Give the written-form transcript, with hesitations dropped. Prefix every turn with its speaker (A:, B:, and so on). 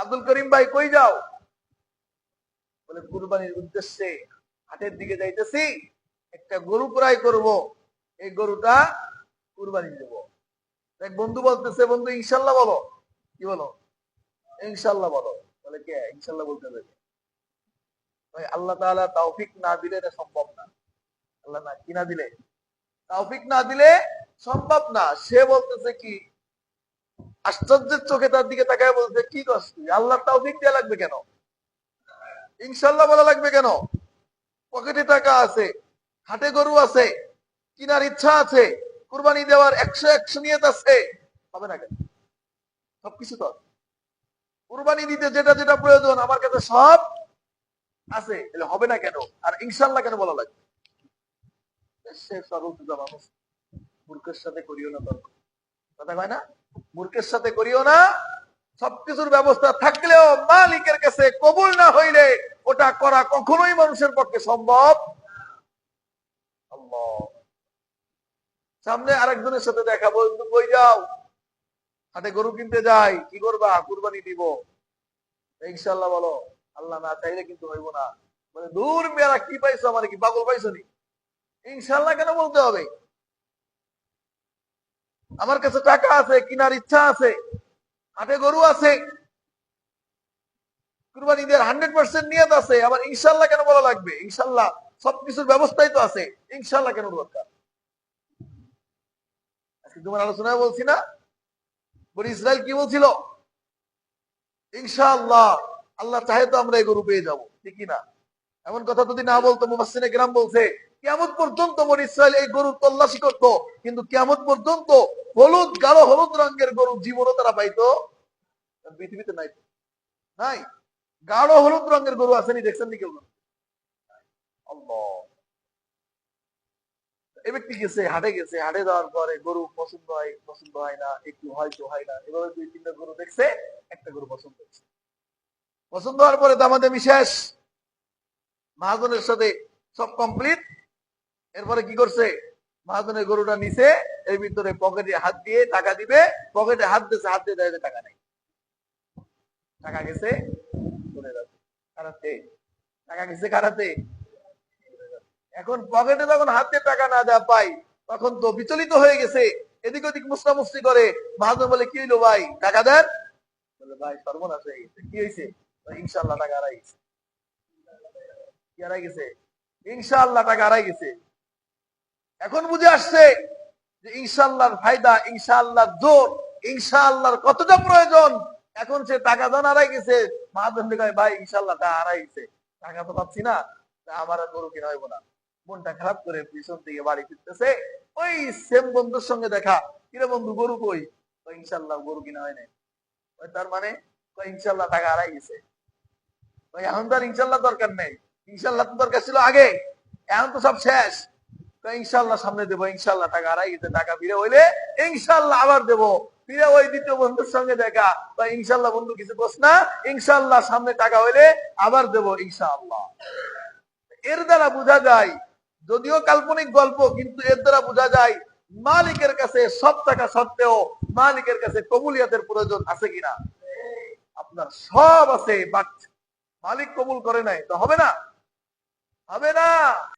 A: আব্দুল করিম ভাই কই যাও? বলে কুরবানির উদ্দেশ্যে হাটের দিকে যাইতেছি, একটা গরু ক্রয় করব, এই গরুটা কুরবানি দেব। এক বন্ধু বলতেছে, বন্ধু ইনশাল্লাহ বলো। কি বলো? ইনশাল্লাহ বলো। বলে কে ইনশাল্লাহ বলতে হবে? ভাই আল্লাহ তাআলা তৌফিক না দিলে এটা সম্ভব না। আল্লাহ না কি না দিলে, তৌফিক না দিলে সম্ভব না। সে বলতেছে কি, আশ্চর্যের চোখে তার দিকে তাকায় বলছে, কি কষ্ট, আল্লাহ তৌফিক দেয়া লাগবে কেন? ইনশাল্লাহ বলা লাগবে কেন? পকেটে টাকা আছে, হাটে গরু আছে, কিনার ইচ্ছা আছে, কুরবানি দেওয়ার 100 নিয়ত আছে, হবে না কেন? সবকিছু তো আছে। কুরবানি দিতে যেটা যেটা প্রয়োজন আমার কাছে সব আছে, তাহলে হবে না কেন? আর ইনশাল্লাহ কেন বলা লাগবে? সে সরল সোজা মানুষ। মূর্খের সাথে করিও না তর্ক। কথা কয় না, মূর্খের সাথে করিও না। সবকিছুর ব্যবস্থা থাকলেও মালিকের কাছে কবুল না হইলে ওটা করা কখনোই মানুষের পক্ষে সম্ভব। আল্লাহ। সামনে আরেকজনের সাথে দেখা, বন্ধু কই যাও? হাটে গরু কিনতে যাই। কি করবা? কুরবানি দিব। ইনশাল্লাহ বলো। আল্লাহ না চাইলে কিন্তু হইব না। বলে দূর মেয়েরা, কি পাইছো? আমার কি পাগল পাইছো নি? ইনশাল্লাহ কেন বলতে হবে? আমার কাছে টাকা আছে, কিনার ইচ্ছা আছে, হাটে গরু আছে, কুরবানি দেওয়ার 100% নিয়ত আছে, আবার ইনশাল্লাহ কেন বলা লাগবে? ইনশাল্লাহ সবকিছুর ব্যবস্থাই তো আছে, ইনশাল্লাহ কেন দরকার? আজকে তোমার আলোচনায় বলছি না, বনি ইসরায়েল কি বলছিল? ইনশাআল্লাহ, আল্লাহ চাহে তো আমরা এই গরু পেয়ে যাবো, ঠিকই না? এমন কথা যদি না বলতো, মুফাসসিরে কেরাম বলছে কিয়ামত পর্যন্ত বনি ইসরায়েল এই গরু তল্লাশি করতো, কিন্তু কিয়ামত পর্যন্ত হলুদ, গাঢ় হলুদ রঙের গরু জীবনও তারা পাইতো পৃথিবীতে নাই। নাই, গাঢ় হলুদ রঙের গরু আসেনি, দেখছেন নি কেউ? আল্লাহ। এই ব্যক্তি গেছে, হাটে গেছে, হাটে যাওয়ার পরে গরু পছন্দ হয়, পছন্দ হয় না, একটু হয়তো হয় না, এভাবে 2-3টা গরু দেখছে, একটা গরু পছন্দ হয়েছে। পছন্দ হওয়ার পরে দামাদামি শেষ, মহাজনের সাথে সব কমপ্লিট। এরপরে কি করছে? মহাজনের গরুটা নিছে, এর ভিতরে পকেটে হাত দিয়ে টাকা দিবে, পকেটে হাত দিয়েছে, হাত দিয়ে দেয় টাকা নেই। টাকা গেছে চলে যাচ্ছে কারাতে, টাকা গেছে কারাতে। এখন পকেটে যখন হাত দিয়ে টাকা না দেওয়া পাই, তখন তো বিচলিত হয়ে গেছে, এদিক ওদিক মুসরামুসরি করে। মহাজন বলে, কি হইলো ভাই, টাকা দেন? বলে, ভাই সর্বনাশ হয়ে গেছে। কি হয়েছে? ইনশাল্লাহ টাকা হারাই গেছে। কি হারাই গেছে? ইনশাল্লাহ টাকা হারাই গেছে। এখন বুঝে আসছে যে ইনশাআল্লাহর ফায়দা, ইনশাআল্লাহর জোর, ইনশাআল্লাহর কতটা প্রয়োজন। এখন সে টাকা দান হারাই গেছে, মহাজন কয়, ভাই ইনশাআল্লাহ টাকা হারাই গেছে, টাকা তো পাচ্ছি না, আমার আর গরু কিনা হইব না। মনটা খারাপ করে পিছন থেকে বাড়ি ফিরতেছে, ওই সেম বন্ধুর সঙ্গে দেখা। কিরে বন্ধু, গরু কই? ইনশাআল্লাহ গরু কিনা হয় নাই। তার মানে ইনশাআল্লাহ টাকা হারাই গেছে। এখন তো আর ইনশাআল্লাহ দরকার নেই, ইনশাআল্লাহ তো দরকার ছিল আগে, এখন তো সব শেষ। ইনশাল্লাহ সামনে দেবো, ইনশাল্লাহ টাকা হারাই গেছে, টাকা ফিরে হইলে ইনশাল্লাহ আবার দেবো। ফিরে ওই দ্বিতীয় বন্ধুর সঙ্গে দেখা, ইনশাল্লাহ বন্ধু কিছু বস না, ইনশাল্লাহ সামনে টাকা হইলে আবার দেবো ইনশাআল্লাহ। এর দ্বারা বোঝা যায়, যদিও কাল্পনিক গল্প, কিন্তু এর দ্বারা বোঝা যায় মালিকের কাছে সব টাকা সত্ত্বেও মালিকের কাছে কবুলিয়াতের প্রয়োজন আছে কিনা। আপনার সব আছে, বাট মালিক কবুল করে নাই তো হবে না, হবে না।